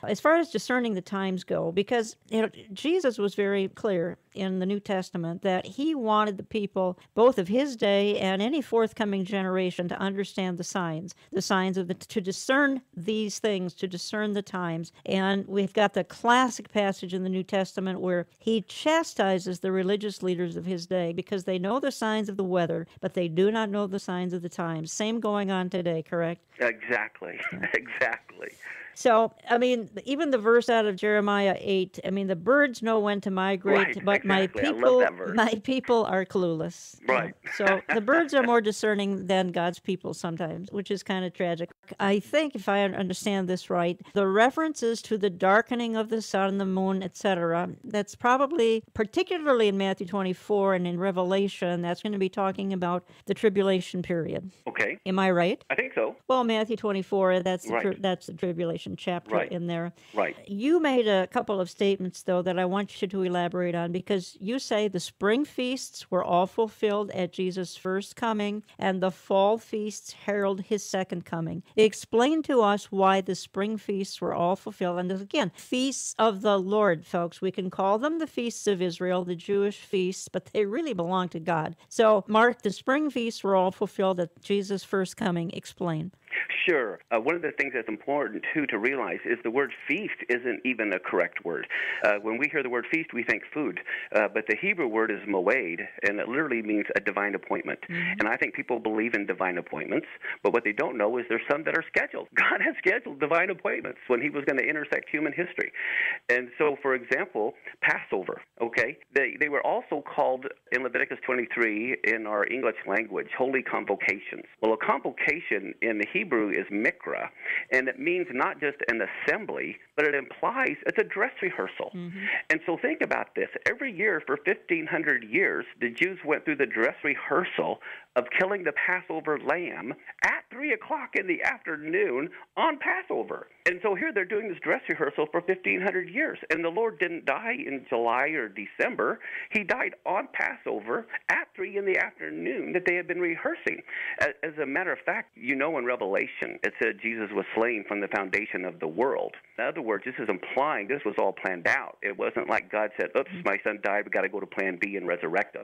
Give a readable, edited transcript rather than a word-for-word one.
As far as discerning the times go, because Jesus was very clear in the New Testament that he wanted the people, both of his day and any forthcoming generation, to understand the signs of to discern these things, to discern the times. And we've got the classic passage in the New Testament where he chastises the religious leaders of his day because they know the signs of the weather, but they do not know the signs of the times. Same going on today, correct? Exactly. Yeah. Exactly. So, I mean, even the verse out of Jeremiah 8, I mean, the birds know when to migrate, Right, but exactly. I love that verse. my people are clueless. Right. So the birds are more discerning than God's people sometimes, which is kind of tragic. I think, if I understand this right, the references to the darkening of the sun, the moon, etc., that's probably, particularly in Matthew 24 and in Revelation, that's going to be talking about the tribulation period. Okay. Am I right? I think so. Well, Matthew 24, that's Right. that's the tribulation chapter Right. in there. Right. You made a couple of statements, though, that I want you to elaborate on, because you say the spring feasts were all fulfilled at Jesus' first coming, and the fall feasts herald his second coming. Explain to us why the spring feasts were all fulfilled. And again, feasts of the Lord, folks. We can call them the feasts of Israel, the Jewish feasts, but they really belong to God. So, Mark, the spring feasts were all fulfilled at Jesus' first coming. Explain. Sure. One of the things that's important, too, to realize is the word feast isn't even a correct word. When we hear the word feast, we think food. But the Hebrew word is moed, and it literally means a divine appointment. Mm-hmm. And I think people believe in divine appointments, but what they don't know is there's some that are scheduled. God has scheduled divine appointments when he was going to intersect human history. And so, for example, Passover, okay? They were also called, in Leviticus 23, in our English language, holy convocations. Well, a convocation in the Hebrew is mikra, and it means not just an assembly, but it implies it's a dress rehearsal. Mm-hmm. And so think about this. Every year for 1,500 years, the Jews went through the dress rehearsal of killing the Passover lamb at 3 o'clock in the afternoon on Passover. And so here they're doing this dress rehearsal for 1,500 years. And the Lord didn't die in July or December. He died on Passover at 3 in the afternoon that they had been rehearsing. As a matter of fact, you know in Revelation, it said Jesus was slain from the foundation of the world. In other words, this is implying this was all planned out. It wasn't like God said, oops, my son died, we got to go to plan B and resurrect him.